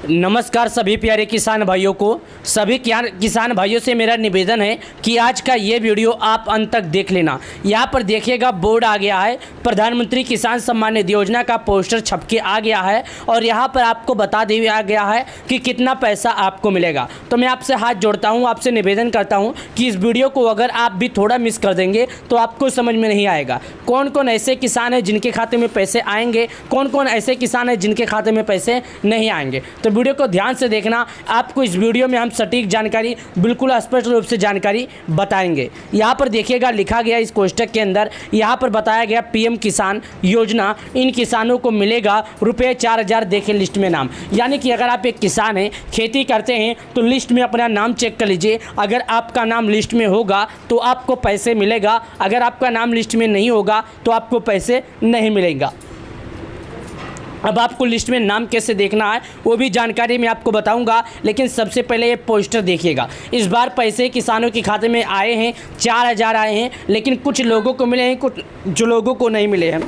नमस्कार सभी प्यारे किसान भाइयों को। सभी किसान भाइयों से मेरा निवेदन है कि आज का ये वीडियो आप अंत तक देख लेना। यहाँ पर देखिएगा बोर्ड आ गया है, प्रधानमंत्री किसान सम्मान निधि योजना का पोस्टर छप के आ गया है और यहाँ पर आपको बता दिया गया है कि कितना पैसा आपको मिलेगा। तो मैं आपसे हाथ जोड़ता हूँ, आपसे निवेदन करता हूँ कि इस वीडियो को अगर आप भी थोड़ा मिस कर देंगे तो आपको समझ में नहीं आएगा कौन कौन ऐसे किसान हैं जिनके खाते में पैसे आएंगे, कौन कौन ऐसे किसान हैं जिनके खाते में पैसे नहीं आएंगे। तो वीडियो को ध्यान से देखना, आपको इस वीडियो में हम सटीक जानकारी, बिल्कुल स्पष्ट रूप से जानकारी बताएंगे। यहाँ पर देखिएगा लिखा गया इस कोष्टक के अंदर, यहाँ पर बताया गया पीएम किसान योजना, इन किसानों को मिलेगा रुपये 4000। देखें लिस्ट में नाम, यानी कि अगर आप एक किसान हैं, खेती करते हैं तो लिस्ट में अपना नाम चेक कर लीजिए। अगर आपका नाम लिस्ट में होगा तो आपको पैसे मिलेगा, अगर आपका नाम लिस्ट में नहीं होगा तो आपको पैसे नहीं मिलेगा। अब आपको लिस्ट में नाम कैसे देखना है वो भी जानकारी मैं आपको बताऊंगा, लेकिन सबसे पहले ये पोस्टर देखिएगा। इस बार पैसे किसानों के खाते में आए हैं 4000 आए हैं, लेकिन कुछ लोगों को मिले हैं, कुछ जो लोगों को नहीं मिले हैं।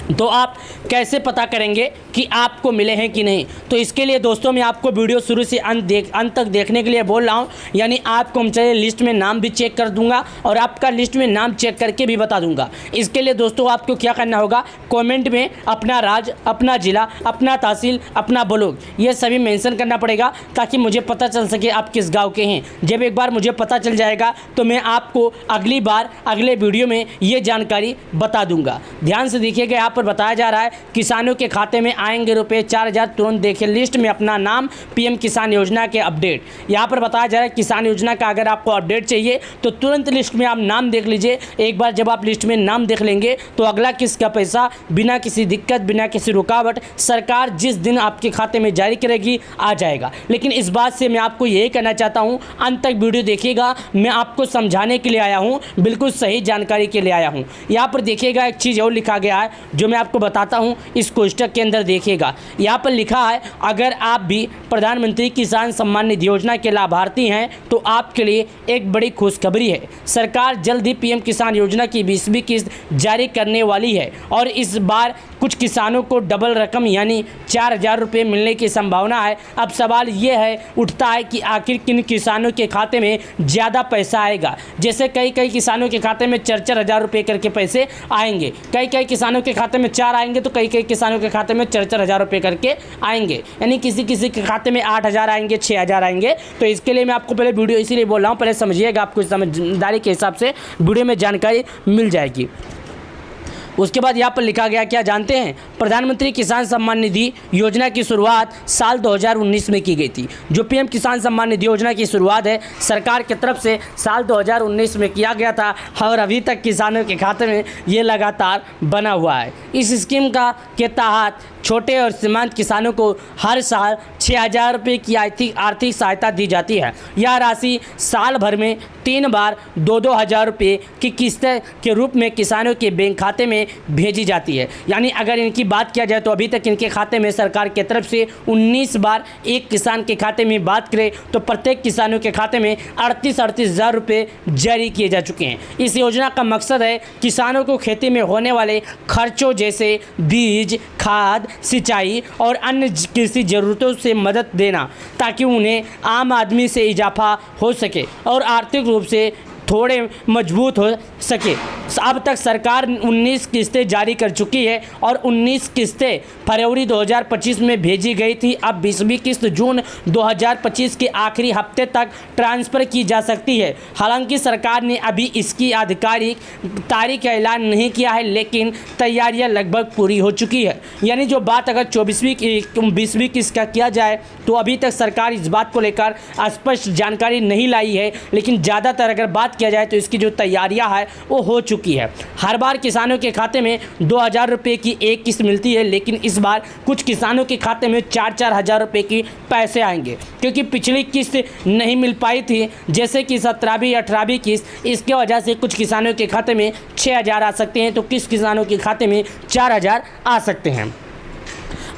तो आप कैसे पता करेंगे कि आपको मिले हैं कि नहीं? तो इसके लिए दोस्तों मैं आपको वीडियो शुरू से अंत तक देखने के लिए बोल रहा हूं, यानी आपको हम चलिए लिस्ट में नाम भी चेक कर दूंगा और आपका लिस्ट में नाम चेक करके भी बता दूंगा। इसके लिए दोस्तों आपको क्या करना होगा, कमेंट में अपना राज्य, अपना ज़िला, अपना तहसील, अपना ब्लॉक, ये सभी मेंशन करना पड़ेगा ताकि मुझे पता चल सके आप किस गाँव के हैं। जब एक बार मुझे पता चल जाएगा तो मैं आपको अगली बार अगले वीडियो में ये जानकारी बता दूँगा। ध्यान से देखिएगा, यहाँ पर बताया जा रहा है किसानों के खाते में आएंगे रुपए 4000। तुरंत देखिए लिस्ट में अपना नाम, पीएम किसान योजना के अपडेट। यहाँ पर बताया जा रहा है किसान योजना का अगर आपको अपडेट चाहिए तो तुरंत लिस्ट में आप नाम देख लीजिए। एक बार जब आप लिस्ट में नाम देख लेंगे तो अगला किस्त का पैसा बिना किसी दिक्कत, बिना किसी रुकावट सरकार जिस दिन आपके खाते में जारी करेगी आ जाएगा। लेकिन इस बात से मैं आपको यही कहना चाहता हूँ, अंत तक वीडियो देखिएगा, मैं आपको समझाने के लिए आया हूँ, बिल्कुल सही जानकारी के लिए आया हूँ। यहाँ पर देखिएगा एक चीज़ और लिखा गया है जो मैं आपको बताता हूं। इस कोष्टक के अंदर देखिएगा, यहाँ पर लिखा है अगर आप भी प्रधानमंत्री किसान सम्मान निधि योजना के लाभार्थी हैं तो आपके लिए एक बड़ी खुशखबरी है। सरकार जल्द ही पीएम किसान योजना की 20वीं किस्त जारी करने वाली है और इस बार कुछ किसानों को डबल रकम यानी 4000 रुपये मिलने की संभावना है। अब सवाल ये है उठता है कि आखिर किन किसानों के खाते में ज़्यादा पैसा आएगा। जैसे कई किसानों के खाते में 4-4000 रुपये करके पैसे आएंगे, कई किसानों के खाते में 4 आएंगे तो कई किसानों के खाते में 4-4000 रुपये करके आएंगे, यानी किसी के खाते में 8000 आएंगे, 6000 आएंगे। तो इसके लिए मैं आपको पहले वीडियो इसीलिए बोल रहा हूँ, पहले समझिएगा, आपको समझदारी के हिसाब से वीडियो में जानकारी मिल जाएगी। उसके बाद यहाँ पर लिखा गया क्या जानते हैं, प्रधानमंत्री किसान सम्मान निधि योजना की शुरुआत साल 2019 में की गई थी। जो पीएम किसान सम्मान निधि योजना की शुरुआत है सरकार की तरफ से साल 2019 में किया गया था और अभी तक किसानों के खाते में ये लगातार बना हुआ है। इस स्कीम के तहत छोटे और सीमांत किसानों को हर साल 6000 रुपये की आर्थिक सहायता दी जाती है। यह राशि साल भर में 3 बार 2-2 हज़ार रुपये की किस्त के रूप में किसानों के बैंक खाते में भेजी जाती है। यानी अगर इनकी बात किया जाए तो अभी तक इनके खाते में सरकार की तरफ से 19 बार, एक किसान के खाते में बात करें तो प्रत्येक किसानों के खाते में 38 हज़ार रुपये जारी किए जा चुके हैं। इस योजना का मकसद है किसानों को खेती में होने वाले खर्चों जैसे बीज, खाद, सिंचाई और अन्य कृषि ज़रूरतों से मदद देना ताकि उन्हें आम आदमी से इजाफा हो सके और आर्थिक रूप से थोड़े मजबूत हो सके। अब तक सरकार 19 किस्तें जारी कर चुकी है और 19 किस्तें फरवरी 2025 में भेजी गई थी। अब 20वीं किस्त जून 2025 के आखिरी हफ्ते तक ट्रांसफ़र की जा सकती है। हालांकि सरकार ने अभी इसकी आधिकारिक तारीख का ऐलान नहीं किया है, लेकिन तैयारियां लगभग पूरी हो चुकी है। यानी जो बात अगर 20वीं किस्त का किया जाए तो अभी तक सरकार इस बात को लेकर स्पष्ट जानकारी नहीं लाई है, लेकिन ज़्यादातर अगर बात किया जाए तो इसकी जो तैयारियां है वो हो चुकी है। हर बार किसानों के खाते में 2000 रुपये की एक किस्त मिलती है, लेकिन इस बार कुछ किसानों के खाते में 4-4 हज़ार रुपये की पैसे आएंगे, क्योंकि पिछली किस्त नहीं मिल पाई थी, जैसे कि 17वीं 18वीं किस्त। इसके वजह से कुछ किसानों के खाते में 6000 आ सकते हैं तो किस किसानों के खाते में 4000 आ सकते हैं।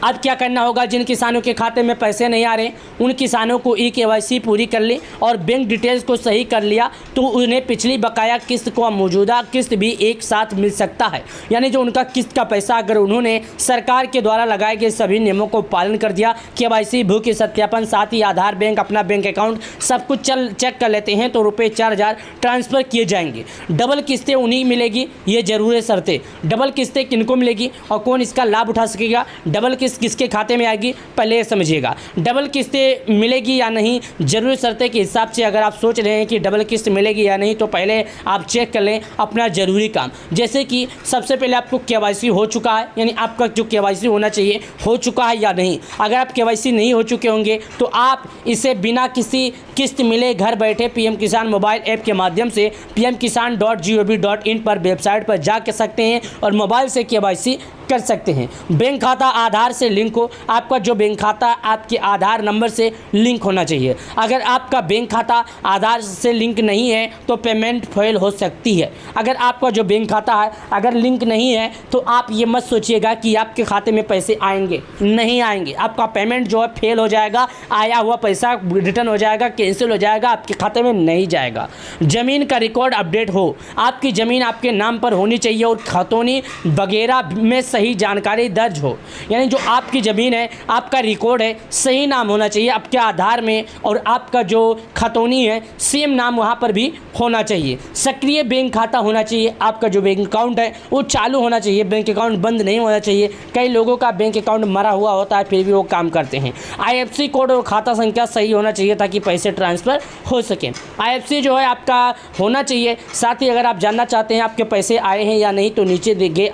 अब क्या करना होगा, जिन किसानों के खाते में पैसे नहीं आ रहे उन किसानों को ई-केवाईसी पूरी कर ली और बैंक डिटेल्स को सही कर लिया तो उन्हें पिछली बकाया किस्त को मौजूदा किस्त भी एक साथ मिल सकता है। यानी जो उनका किस्त का पैसा अगर उन्होंने सरकार के द्वारा लगाए गए सभी नियमों को पालन कर दिया, केवाईसी, भू के सत्यापन, साथ ही आधार, बैंक, अपना बैंक अकाउंट सब कुछ चेक कर लेते हैं तो रुपये 4,000 ट्रांसफ़र किए जाएंगे। डबल किस्तें उन्हीं मिलेगी, ये जरूर है शर्तें। डबल किस्तें किनको मिलेगी और कौन इसका लाभ उठा सकेगा, डबल किस्त किसके खाते में आएगी, पहले समझिएगा। डबल किस्तें मिलेगी या नहीं, जरूरी शर्तें के हिसाब से अगर आप सोच रहे हैं कि डबल किस्त मिलेगी या नहीं तो पहले आप चेक कर लें अपना ज़रूरी काम। जैसे कि सबसे पहले आपको केवाईसी हो चुका है, यानी आपका जो केवाईसी होना चाहिए हो चुका है या नहीं। अगर आप केवाईसी नहीं हो चुके होंगे तो आप इसे बिना किसी किस्त मिले घर बैठे पीएम किसान मोबाइल ऐप के माध्यम से pmkisan.gov.in पर वेबसाइट पर जा सकते हैं और मोबाइल से केवाईसी कर सकते हैं। बैंक खाता आधार से लिंक हो, आपका जो बैंक खाता आपके आधार नंबर से लिंक होना चाहिए। अगर आपका बैंक खाता आधार से लिंक नहीं है तो पेमेंट फेल हो सकती है। अगर आपका जो बैंक खाता है अगर लिंक नहीं है तो आप ये मत सोचिएगा कि आपके खाते में पैसे आएंगे, नहीं आएंगे। आपका पेमेंट जो है फेल हो जाएगा, आया हुआ पैसा रिटर्न हो जाएगा, कैंसिल हो जाएगा, आपके खाते में नहीं जाएगा। ज़मीन का रिकॉर्ड अपडेट हो, आपकी ज़मीन आपके नाम पर होनी चाहिए और खतौनी वगैरह में सही जानकारी दर्ज हो। यानी जो आपकी ज़मीन है, आपका रिकॉर्ड है, सही नाम होना चाहिए आपके आधार में और आपका जो खतौनी है सेम नाम वहाँ पर भी होना चाहिए। सक्रिय बैंक खाता होना चाहिए, आपका जो बैंक अकाउंट है वो चालू होना चाहिए, बैंक अकाउंट बंद नहीं होना चाहिए। कई लोगों का बैंक अकाउंट मरा हुआ होता है फिर भी वो काम करते हैं। IFSC कोड और खाता संख्या सही होना चाहिए ताकि पैसे ट्रांसफ़र हो सकें। IFSC जो है आपका होना चाहिए। साथ ही अगर आप जानना चाहते हैं आपके पैसे आए हैं या नहीं तो नीचे दिए गए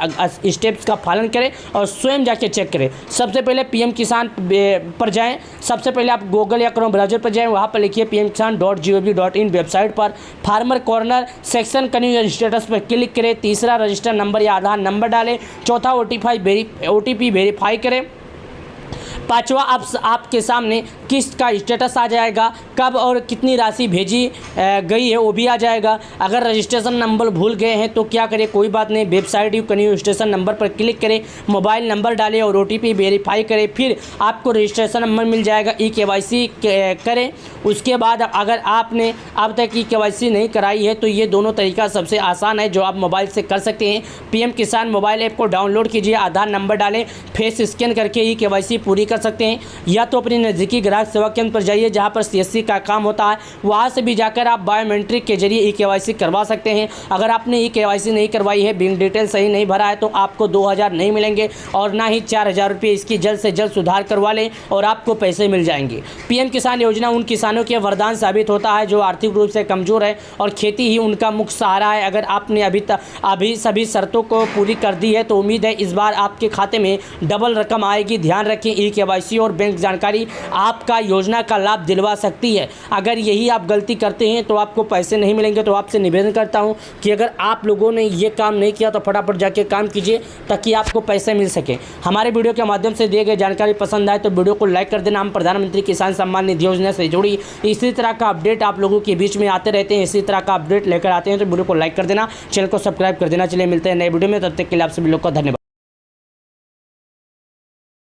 स्टेप्स का पालन करें और स्वयं जाके चेक करें। सबसे पहले पीएम किसान पर जाएं। सबसे पहले आप गूगल या क्रोम ब्राउज़र पर जाएं, वहाँ पर लिखिए pmkisan.gov.in वेबसाइट पर फार्मर कॉर्नर सेक्शन कन्यू स्टेटस पर क्लिक करें। तीसरा रजिस्टर नंबर या आधार नंबर डालें। चौथा OTP वेरीफाई करें। पाँचवा आपके सामने किस्त का स्टेटस आ जाएगा, कब और कितनी राशि भेजी गई है वो भी आ जाएगा। अगर रजिस्ट्रेशन नंबर भूल गए हैं तो क्या करें, कोई बात नहीं, वेबसाइट यू कन्यू रजिस्ट्रेशन नंबर पर क्लिक करें, मोबाइल नंबर डालें और OTP वेरीफाई करें, फिर आपको रजिस्ट्रेशन नंबर मिल जाएगा। ई-केवाईसी करें। उसके बाद अगर आपने अब तक ई-केवाईसी नहीं कराई है तो ये दोनों तरीका सबसे आसान है जो आप मोबाइल से कर सकते हैं। पीएम किसान मोबाइल ऐप को डाउनलोड कीजिए, आधार नंबर डालें, फेस स्कैन करके ई-केवाईसी पूरी कर सकते हैं। या तो अपनी नज़दीकी ग्राहक सेवा केंद्र पर जाइए जहां पर CSC का काम होता है, वहां से भी जाकर आप बायोमेट्रिक के जरिए ई-केवाईसी करवा सकते हैं। अगर आपने ई-केवाईसी नहीं करवाई है, बैंक डिटेल सही नहीं भरा है तो आपको 2,000 नहीं मिलेंगे और ना ही 4,000 रुपये। इसकी जल्द से जल्द सुधार करवा लें और आपको पैसे मिल जाएंगे। पीएम किसान योजना उन किसानों के वरदान साबित होता है जो आर्थिक रूप से कमज़ोर है और खेती ही उनका मुख्य सहारा है। अगर आपने अभी सभी शर्तों को पूरी कर दी है तो उम्मीद है इस बार आपके खाते में डबल रकम आएगी। ध्यान रखें, ई-केवाईसी और बैंक जानकारी आपका योजना का लाभ दिलवा सकती है। अगर यही आप गलती करते हैं तो आपको पैसे नहीं मिलेंगे। तो आपसे निवेदन करता हूं कि अगर आप लोगों ने ये काम नहीं किया तो फटाफट जाके काम कीजिए ताकि आपको पैसे मिल सके। हमारे वीडियो के माध्यम से दिए गए जानकारी पसंद आए तो वीडियो को लाइक कर देना। हम प्रधानमंत्री किसान सम्मान निधि योजना से जुड़ी इसी तरह का अपडेट आप लोगों के बीच में आते रहते हैं, इसी तरह का अपडेट लेकर आते हैं तो वीडियो को लाइक कर देना, चैनल को सब्सक्राइब कर देना। चलिए मिलते हैं नए वीडियो में, तब तक के लिए आप सभी लोग का धन्यवाद।